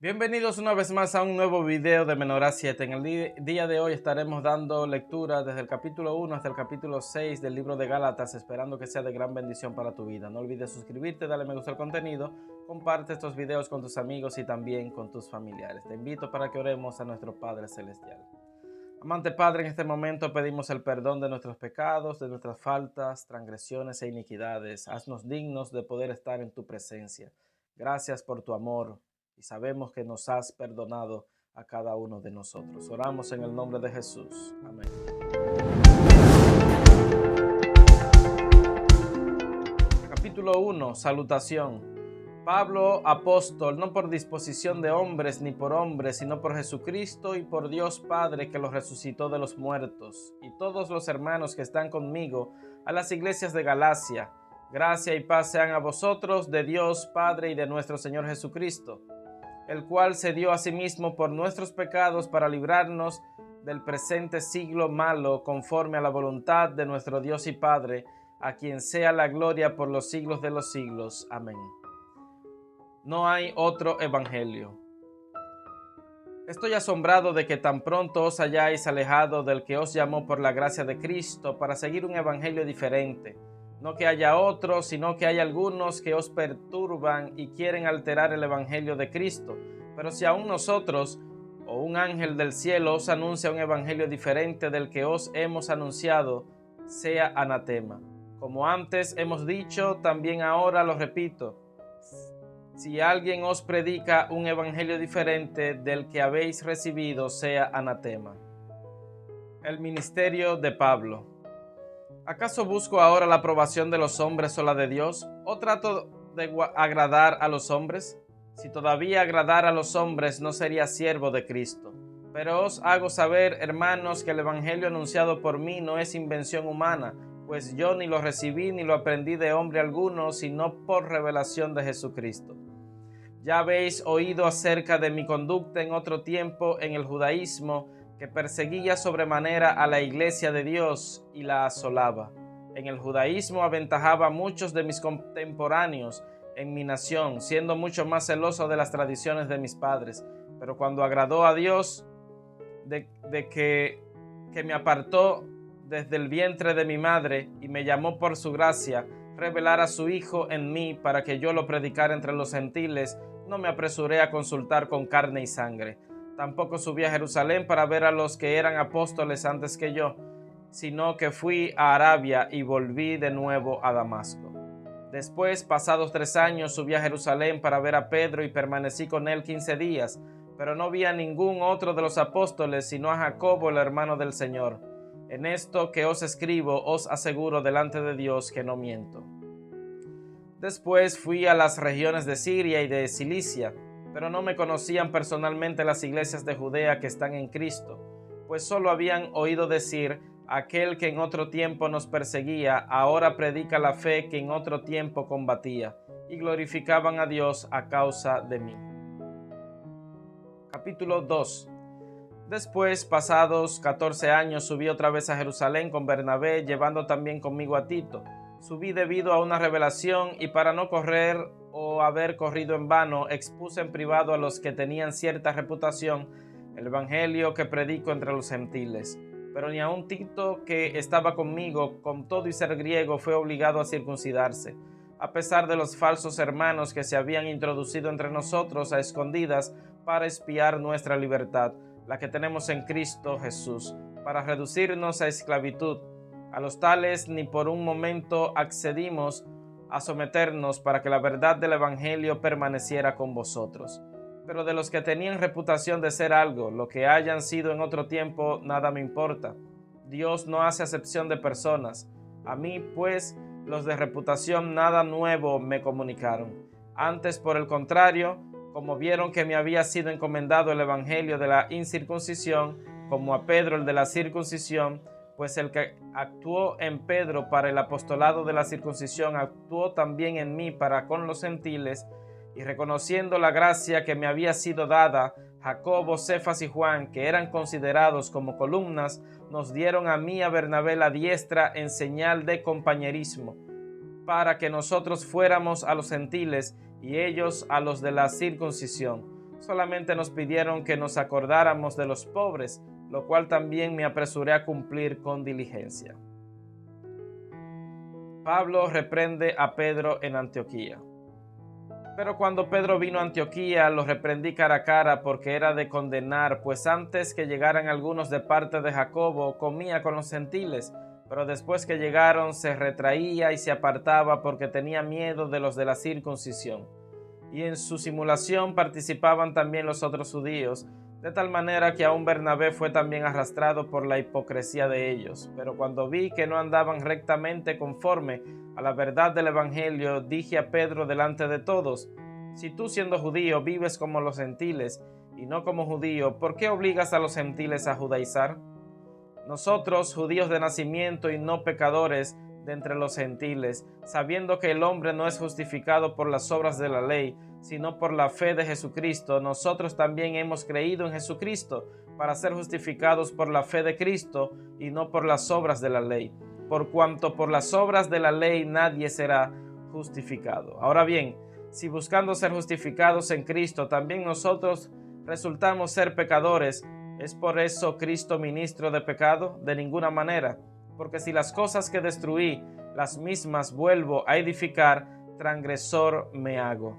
Bienvenidos una vez más a un nuevo video de Menorá 7. En el día de hoy estaremos dando lectura desde el capítulo 1 hasta el capítulo 6 del libro de Gálatas, esperando que sea de gran bendición para tu vida. No olvides suscribirte, darle me gusta al contenido, comparte estos videos con tus amigos y también con tus familiares. Te invito para que oremos a nuestro Padre Celestial. Amante Padre, en este momento pedimos el perdón de nuestros pecados, de nuestras faltas, transgresiones e iniquidades. Haznos dignos de poder estar en tu presencia. Gracias por tu amor y sabemos que nos has perdonado a cada uno de nosotros. Oramos en el nombre de Jesús. Amén. Capítulo 1. Salutación. Pablo, apóstol, no por disposición de hombres ni por hombres, sino por Jesucristo y por Dios Padre que los resucitó de los muertos, y todos los hermanos que están conmigo, a las iglesias de Galacia. Gracia y paz sean a vosotros, de Dios Padre y de nuestro Señor Jesucristo, el cual se dio a sí mismo por nuestros pecados para librarnos del presente siglo malo, conforme a la voluntad de nuestro Dios y Padre, a quien sea la gloria por los siglos de los siglos. Amén. No hay otro evangelio. Estoy asombrado de que tan pronto os hayáis alejado del que os llamó por la gracia de Cristo para seguir un evangelio diferente. No que haya otro, sino que hay algunos que os perturban y quieren alterar el evangelio de Cristo. Pero si aún nosotros o un ángel del cielo os anuncia un evangelio diferente del que os hemos anunciado, sea anatema. Como antes hemos dicho, también ahora lo repito. Si alguien os predica un evangelio diferente del que habéis recibido, sea anatema. El ministerio de Pablo. ¿Acaso busco ahora la aprobación de los hombres o la de Dios? ¿O trato de agradar a los hombres? Si todavía agradara a los hombres, no sería siervo de Cristo. Pero os hago saber, hermanos, que el evangelio anunciado por mí no es invención humana, pues yo ni lo recibí ni lo aprendí de hombre alguno, sino por revelación de Jesucristo. Ya habéis oído acerca de mi conducta en otro tiempo en el judaísmo, que perseguía sobremanera a la iglesia de Dios y la asolaba. En el judaísmo aventajaba a muchos de mis contemporáneos en mi nación, siendo mucho más celoso de las tradiciones de mis padres. Pero cuando agradó a Dios, que me apartó desde el vientre de mi madre y me llamó por su gracia, revelar a su Hijo en mí para que yo lo predicara entre los gentiles, no me apresuré a consultar con carne y sangre. Tampoco subí a Jerusalén para ver a los que eran apóstoles antes que yo, sino que fui a Arabia y volví de nuevo a Damasco. Después, pasados 3 años, subí a Jerusalén para ver a Pedro y permanecí con él 15 días, pero no vi a ningún otro de los apóstoles, sino a Jacobo, el hermano del Señor. En esto que os escribo, os aseguro delante de Dios que no miento. Después fui a las regiones de Siria y de Cilicia, pero no me conocían personalmente las iglesias de Judea que están en Cristo, pues solo habían oído decir: aquel que en otro tiempo nos perseguía, ahora predica la fe que en otro tiempo combatía, y glorificaban a Dios a causa de mí. Capítulo 2. Después, pasados 14 años, subí otra vez a Jerusalén con Bernabé, llevando también conmigo a Tito. Subí debido a una revelación y para no correr o haber corrido en vano, expuse en privado a los que tenían cierta reputación el evangelio que predico entre los gentiles. Pero ni aun Tito, que estaba conmigo, con todo y ser griego, fue obligado a circuncidarse, a pesar de los falsos hermanos que se habían introducido entre nosotros a escondidas para espiar nuestra libertad, la que tenemos en Cristo Jesús, para reducirnos a esclavitud. A los tales ni por un momento accedimos a someternos para que la verdad del evangelio permaneciera con vosotros. Pero de los que tenían reputación de ser algo, lo que hayan sido en otro tiempo, nada me importa. Dios no hace acepción de personas. A mí, pues, los de reputación nada nuevo me comunicaron. Antes, por el contrario, como vieron que me había sido encomendado el evangelio de la incircuncisión, como a Pedro el de la circuncisión, pues el que actuó en Pedro para el apostolado de la circuncisión, actuó también en mí para con los gentiles, y reconociendo la gracia que me había sido dada, Jacobo, Cefas y Juan, que eran considerados como columnas, nos dieron a mí y a Bernabé la diestra en señal de compañerismo, para que nosotros fuéramos a los gentiles y ellos a los de la circuncisión. Solamente nos pidieron que nos acordáramos de los pobres, lo cual también me apresuré a cumplir con diligencia. Pablo reprende a Pedro en Antioquía. Pero cuando Pedro vino a Antioquía, lo reprendí cara a cara porque era de condenar, pues antes que llegaran algunos de parte de Jacobo, comía con los gentiles, pero después que llegaron se retraía y se apartaba porque tenía miedo de los de la circuncisión. Y en su simulación participaban también los otros judíos, de tal manera que aún Bernabé fue también arrastrado por la hipocresía de ellos. Pero cuando vi que no andaban rectamente conforme a la verdad del Evangelio, dije a Pedro delante de todos: si tú, siendo judío, vives como los gentiles y no como judío, ¿por qué obligas a los gentiles a judaizar? Nosotros, judíos de nacimiento y no pecadores de entre los gentiles, sabiendo que el hombre no es justificado por las obras de la ley, sino por la fe de Jesucristo, nosotros también hemos creído en Jesucristo para ser justificados por la fe de Cristo y no por las obras de la ley, por cuanto por las obras de la ley nadie será justificado. Ahora bien, si buscando ser justificados en Cristo también nosotros resultamos ser pecadores, ¿es por eso Cristo ministro de pecado? De ninguna manera, porque si las cosas que destruí, las mismas vuelvo a edificar, transgresor me hago.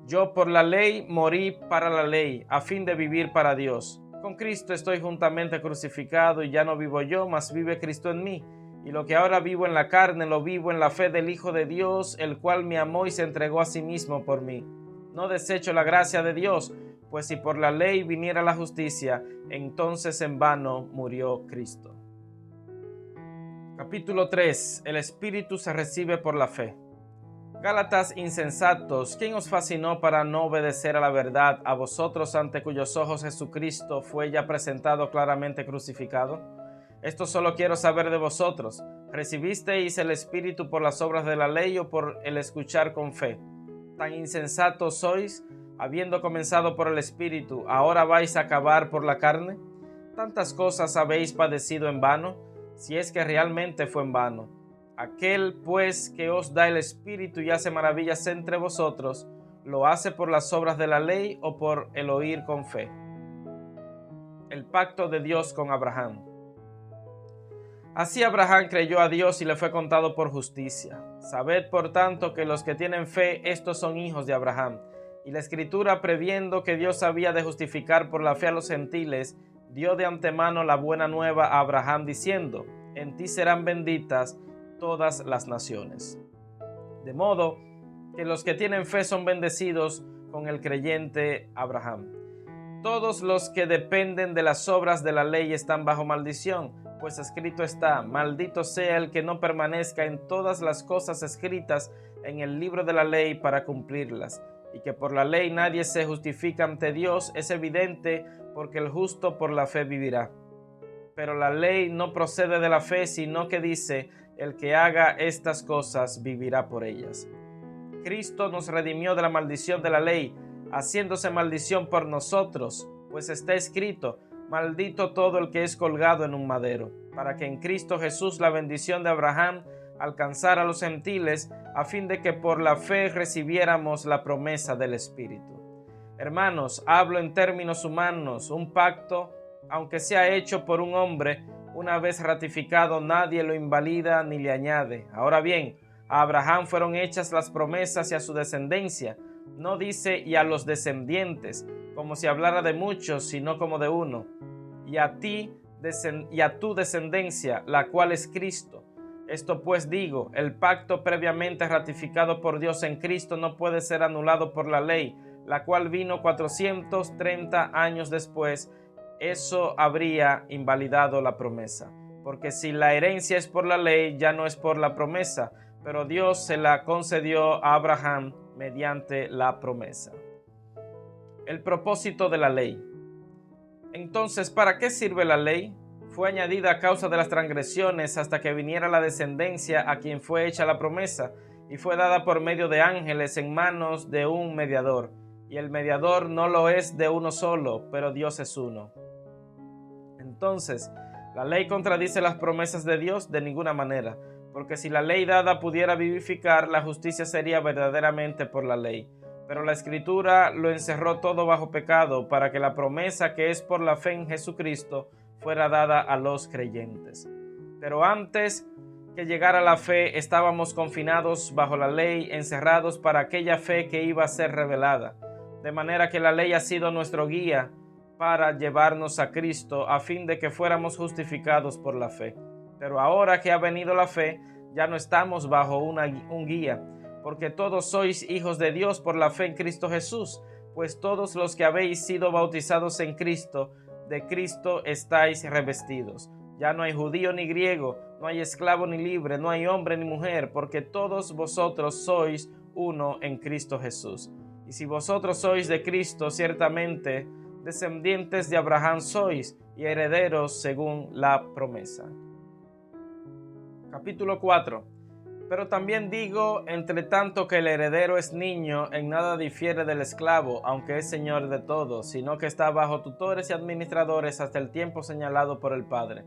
Yo por la ley morí para la ley, a fin de vivir para Dios. Con Cristo estoy juntamente crucificado y ya no vivo yo, mas vive Cristo en mí. Y lo que ahora vivo en la carne, lo vivo en la fe del Hijo de Dios, el cual me amó y se entregó a sí mismo por mí. No desecho la gracia de Dios, pues si por la ley viniera la justicia, entonces en vano murió Cristo. Capítulo 3. El Espíritu se recibe por la fe. Gálatas insensatos, ¿quién os fascinó para no obedecer a la verdad, a vosotros ante cuyos ojos Jesucristo fue ya presentado claramente crucificado? Esto solo quiero saber de vosotros. ¿Recibisteis el Espíritu por las obras de la ley o por el escuchar con fe? ¿Tan insensatos sois? Habiendo comenzado por el Espíritu, ¿ahora vais a acabar por la carne? ¿Tantas cosas habéis padecido en vano? Si es que realmente fue en vano. Aquel, pues, que os da el Espíritu y hace maravillas entre vosotros, ¿lo hace por las obras de la ley o por el oír con fe? El pacto de Dios con Abraham. Así Abraham creyó a Dios y le fue contado por justicia. Sabed, por tanto, que los que tienen fe, estos son hijos de Abraham. Y la Escritura, previendo que Dios había de justificar por la fe a los gentiles, dio de antemano la buena nueva a Abraham, diciendo: en ti serán benditas todas las naciones. De modo que los que tienen fe son bendecidos con el creyente Abraham. Todos los que dependen de las obras de la ley están bajo maldición, pues escrito está: maldito sea el que no permanezca en todas las cosas escritas en el libro de la ley para cumplirlas. Y que por la ley nadie se justifica ante Dios es evidente, porque el justo por la fe vivirá. Pero la ley no procede de la fe, sino que dice: el que haga estas cosas vivirá por ellas. Cristo nos redimió de la maldición de la ley, haciéndose maldición por nosotros, pues está escrito: maldito todo el que es colgado en un madero, para que en Cristo Jesús la bendición de Abraham alcanzara a los gentiles, a fin de que por la fe recibiéramos la promesa del Espíritu. Hermanos, hablo en términos humanos. Un pacto, aunque sea hecho por un hombre, una vez ratificado, nadie lo invalida ni le añade. Ahora bien, a Abraham fueron hechas las promesas y a su descendencia. No dice y a los descendientes, como si hablara de muchos, sino como de uno. Y a tu descendencia, la cual es Cristo. Esto pues digo: el pacto previamente ratificado por Dios en Cristo no puede ser anulado por la ley, la cual vino 430 años después. Eso habría invalidado la promesa, porque si la herencia es por la ley, ya no es por la promesa, pero Dios se la concedió a Abraham mediante la promesa. El propósito de la ley. Entonces, ¿para qué sirve la ley? Fue añadida a causa de las transgresiones hasta que viniera la descendencia a quien fue hecha la promesa, y fue dada por medio de ángeles en manos de un mediador. Y el mediador no lo es de uno solo, pero Dios es uno. Entonces, ¿la ley contradice las promesas de Dios? De ninguna manera, porque si la ley dada pudiera vivificar, la justicia sería verdaderamente por la ley. Pero la Escritura lo encerró todo bajo pecado, para que la promesa que es por la fe en Jesucristo fuera dada a los creyentes. Pero antes que llegara la fe, estábamos confinados bajo la ley, encerrados para aquella fe que iba a ser revelada. De manera que la ley ha sido nuestro guía para llevarnos a Cristo, a fin de que fuéramos justificados por la fe. Pero ahora que ha venido la fe, ya no estamos bajo un guía, porque todos sois hijos de Dios por la fe en Cristo Jesús, pues todos los que habéis sido bautizados en Cristo, de Cristo estáis revestidos. Ya no hay judío ni griego, no hay esclavo ni libre, no hay hombre ni mujer, porque todos vosotros sois uno en Cristo Jesús. Y si vosotros sois de Cristo, ciertamente descendientes de Abraham sois, y herederos según la promesa. Capítulo 4. Pero también digo, entre tanto que el heredero es niño, en nada difiere del esclavo, aunque es señor de todo, sino que está bajo tutores y administradores hasta el tiempo señalado por el Padre.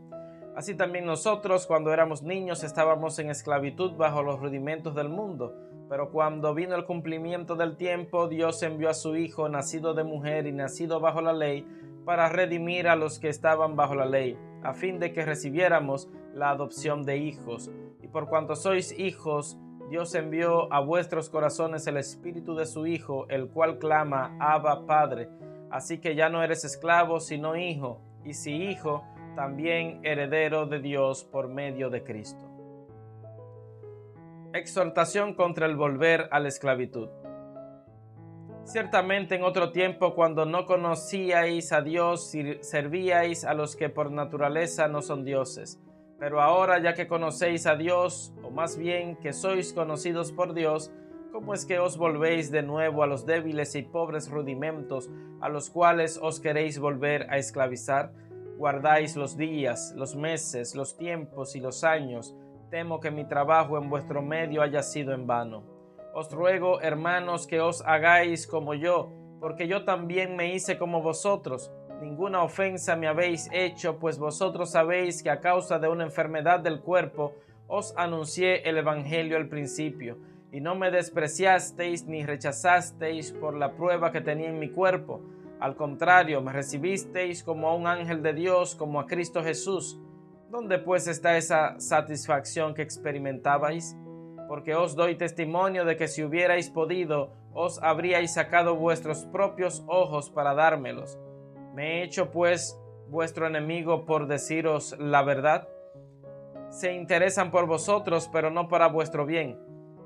Así también nosotros, cuando éramos niños, estábamos en esclavitud bajo los rudimentos del mundo. Pero cuando vino el cumplimiento del tiempo, Dios envió a su Hijo, nacido de mujer y nacido bajo la ley, para redimir a los que estaban bajo la ley, a fin de que recibiéramos la adopción de hijos. Y por cuanto sois hijos, Dios envió a vuestros corazones el Espíritu de su Hijo, el cual clama, Abba, Padre. Así que ya no eres esclavo, sino hijo, y si hijo, también heredero de Dios por medio de Cristo. Exhortación contra el volver a la esclavitud. Ciertamente en otro tiempo, cuando no conocíais a Dios, servíais a los que por naturaleza no son dioses. Pero ahora, ya que conocéis a Dios, o más bien que sois conocidos por Dios, ¿cómo es que os volvéis de nuevo a los débiles y pobres rudimentos a los cuales os queréis volver a esclavizar? Guardáis los días, los meses, los tiempos y los años. Temo que mi trabajo en vuestro medio haya sido en vano. Os ruego, hermanos, que os hagáis como yo, porque yo también me hice como vosotros. Ninguna ofensa me habéis hecho, pues vosotros sabéis que a causa de una enfermedad del cuerpo os anuncié el Evangelio al principio, y no me despreciasteis ni rechazasteis por la prueba que tenía en mi cuerpo. Al contrario, me recibisteis como a un ángel de Dios, como a Cristo Jesús. ¿Dónde pues está esa satisfacción que experimentabais? Porque os doy testimonio de que si hubierais podido, os habríais sacado vuestros propios ojos para dármelos. ¿Me he hecho pues vuestro enemigo por deciros la verdad? Se interesan por vosotros, pero no para vuestro bien,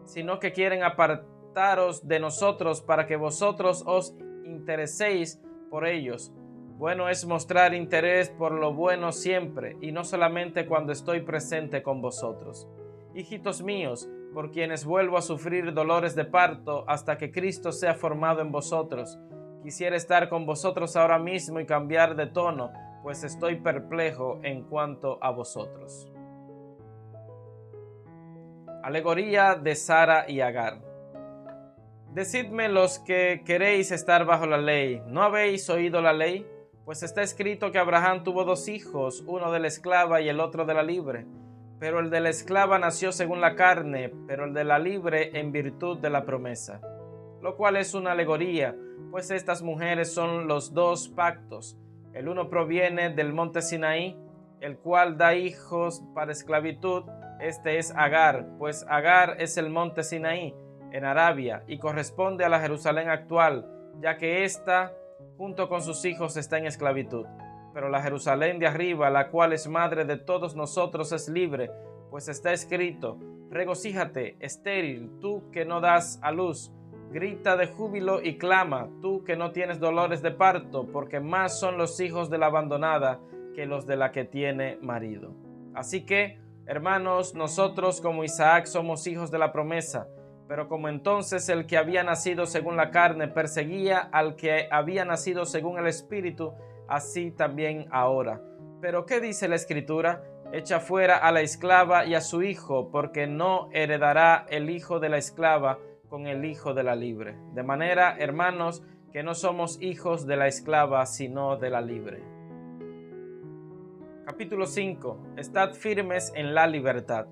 sino que quieren apartaros de nosotros para que vosotros os intereséis por ellos. Bueno es mostrar interés por lo bueno siempre, y no solamente cuando estoy presente con vosotros. Hijitos míos, por quienes vuelvo a sufrir dolores de parto hasta que Cristo sea formado en vosotros. Quisiera estar con vosotros ahora mismo y cambiar de tono, pues estoy perplejo en cuanto a vosotros. Alegoría de Sara y Agar. Decidme los que queréis estar bajo la ley, ¿no habéis oído la ley? Pues está escrito que Abraham tuvo dos hijos, uno de la esclava y el otro de la libre. Pero el de la esclava nació según la carne, pero el de la libre en virtud de la promesa. Lo cual es una alegoría, pues estas mujeres son los dos pactos. El uno proviene del monte Sinaí, el cual da hijos para esclavitud. Este es Agar, pues Agar es el monte Sinaí, en Arabia, y corresponde a la Jerusalén actual, ya que ésta, junto con sus hijos, está en esclavitud. Pero la Jerusalén de arriba, la cual es madre de todos nosotros, es libre, pues está escrito: regocíjate, estéril, tú que no das a luz, grita de júbilo y clama, tú que no tienes dolores de parto, porque más son los hijos de la abandonada que los de la que tiene marido. Así que, hermanos, nosotros como Isaac somos hijos de la promesa. Pero como entonces el que había nacido según la carne perseguía al que había nacido según el Espíritu, así también ahora. Pero ¿qué dice la Escritura? Echa fuera a la esclava y a su hijo, porque no heredará el hijo de la esclava con el hijo de la libre. De manera, hermanos, que no somos hijos de la esclava, sino de la libre. Capítulo 5. Estad firmes en la libertad.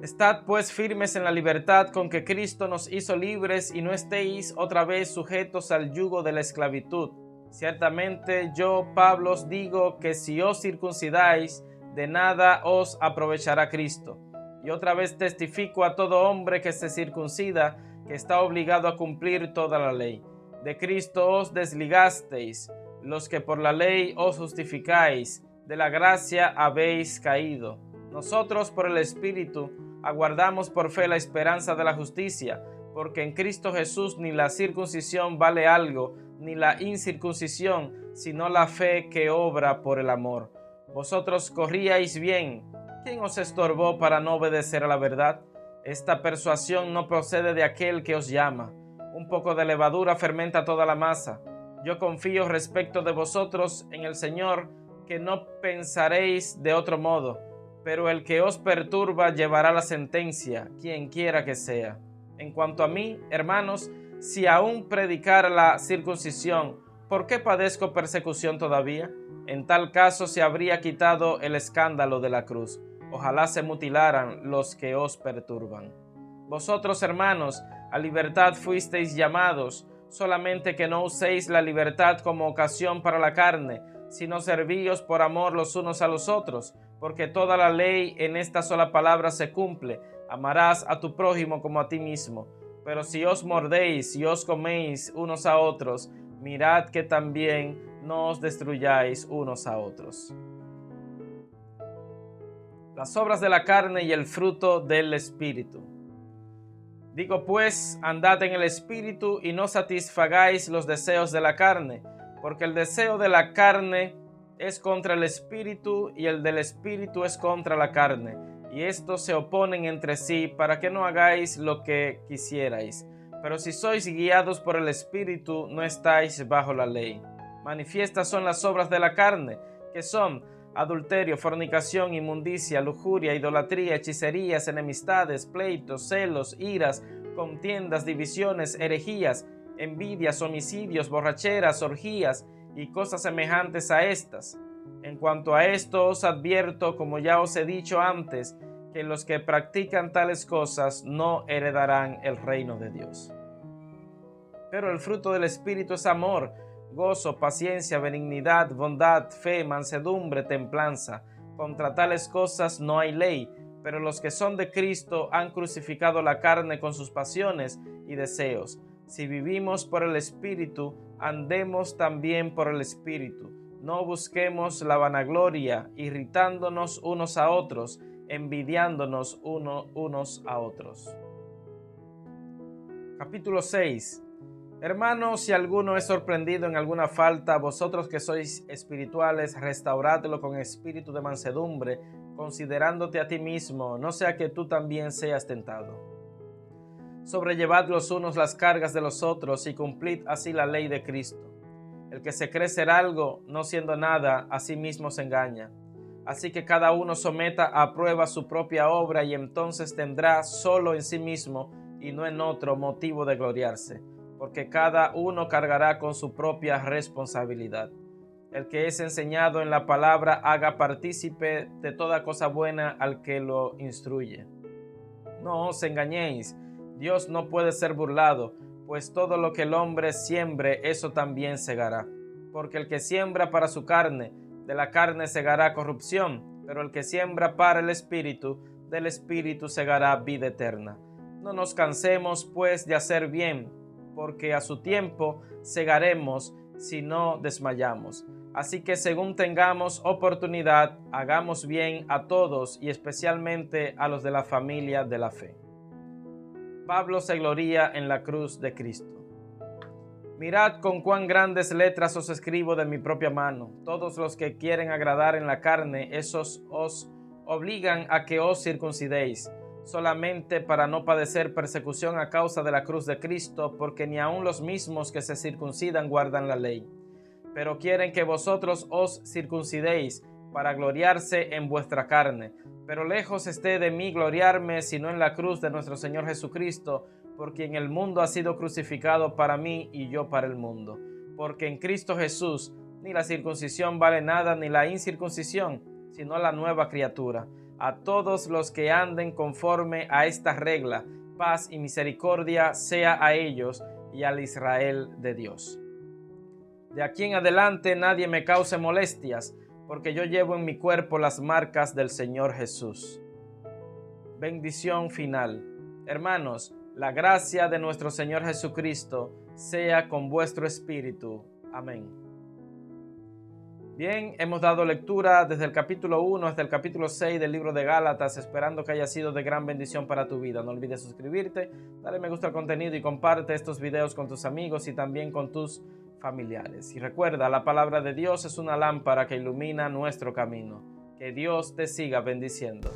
Estad pues firmes en la libertad con que Cristo nos hizo libres y no estéis otra vez sujetos al yugo de la esclavitud. Ciertamente yo, Pablo, os digo que si os circuncidáis, de nada os aprovechará Cristo. Y otra vez testifico a todo hombre que se circuncida, que está obligado a cumplir toda la ley. De Cristo os desligasteis, los que por la ley os justificáis, de la gracia habéis caído. Nosotros por el Espíritu aguardamos por fe la esperanza de la justicia, porque en Cristo Jesús ni la circuncisión vale algo, ni la incircuncisión, sino la fe que obra por el amor. Vosotros corríais bien. ¿Quién os estorbó para no obedecer a la verdad? Esta persuasión no procede de aquel que os llama. Un poco de levadura fermenta toda la masa. Yo confío respecto de vosotros en el Señor, que no pensaréis de otro modo, pero el que os perturba llevará la sentencia, quien quiera que sea. En cuanto a mí, hermanos, si aún predicara la circuncisión, ¿por qué padezco persecución todavía? En tal caso se habría quitado el escándalo de la cruz. Ojalá se mutilaran los que os perturban. Vosotros, hermanos, a libertad fuisteis llamados, solamente que no uséis la libertad como ocasión para la carne, sino servíos por amor los unos a los otros, porque toda la ley en esta sola palabra se cumple: amarás a tu prójimo como a ti mismo. Pero si os mordéis y os coméis unos a otros, mirad que también no os destruyáis unos a otros. Las obras de la carne y el fruto del Espíritu. Digo pues, andad en el Espíritu y no satisfagáis los deseos de la carne, porque el deseo de la carne es contra el Espíritu y el del Espíritu es contra la carne, y estos se oponen entre sí para que no hagáis lo que quisierais. Pero si sois guiados por el Espíritu, no estáis bajo la ley. Manifiestas son las obras de la carne, que son adulterio, fornicación, inmundicia, lujuria, idolatría, hechicerías, enemistades, pleitos, celos, iras, contiendas, divisiones, herejías, envidias, homicidios, borracheras, orgías y cosas semejantes a estas. En cuanto a esto os advierto, como ya os he dicho antes, que los que practican tales cosas no heredarán el reino de Dios. Pero el fruto del Espíritu es amor, gozo, paciencia, benignidad, bondad, fe, mansedumbre, templanza. Contra tales cosas no hay ley, pero los que son de Cristo han crucificado la carne con sus pasiones y deseos. Si vivimos por el Espíritu, andemos también por el Espíritu. No busquemos la vanagloria, irritándonos unos a otros, envidiándonos unos a otros. Capítulo 6. Hermanos, si alguno es sorprendido en alguna falta, vosotros que sois espirituales, restauradlo con espíritu de mansedumbre, considerándote a ti mismo, no sea que tú también seas tentado. Sobrellevad los unos las cargas de los otros y cumplid así la ley de Cristo. El que se cree ser algo, no siendo nada, a sí mismo se engaña. Así que cada uno someta a prueba su propia obra y entonces tendrá solo en sí mismo y no en otro motivo de gloriarse, porque cada uno cargará con su propia responsabilidad. El que es enseñado en la palabra haga partícipe de toda cosa buena al que lo instruye. No os engañéis, Dios no puede ser burlado, pues todo lo que el hombre siembre, eso también segará. Porque el que siembra para su carne, de la carne segará corrupción, pero el que siembra para el Espíritu, del Espíritu segará vida eterna. No nos cansemos, pues, de hacer bien, porque a su tiempo segaremos si no desmayamos. Así que según tengamos oportunidad, hagamos bien a todos y especialmente a los de la familia de la fe. Pablo se gloría en la cruz de Cristo. Mirad con cuán grandes letras os escribo de mi propia mano. Todos los que quieren agradar en la carne, esos os obligan a que os circuncidéis, solamente para no padecer persecución a causa de la cruz de Cristo, porque ni aun los mismos que se circuncidan guardan la ley. Pero quieren que vosotros os circuncidéis para gloriarse en vuestra carne. Pero lejos esté de mí gloriarme, sino en la cruz de nuestro Señor Jesucristo, por quien el mundo ha sido crucificado para mí y yo para el mundo. Porque en Cristo Jesús ni la circuncisión vale nada ni la incircuncisión, sino la nueva criatura. a todos los que anden conforme a esta regla. Paz y misericordia sea a ellos y al Israel de Dios. De aquí en adelante nadie me cause molestias, porque yo llevo en mi cuerpo las marcas del Señor Jesús. Bendición final. Hermanos, la gracia de nuestro Señor Jesucristo sea con vuestro espíritu. Amén. Bien, hemos dado lectura desde el capítulo 1 hasta el capítulo 6 del libro de Gálatas, esperando que haya sido de gran bendición para tu vida. No olvides suscribirte, dale me gusta al contenido y comparte estos videos con tus amigos y también con tus familiares. Y recuerda, la palabra de Dios es una lámpara que ilumina nuestro camino. Que Dios te siga bendiciendo.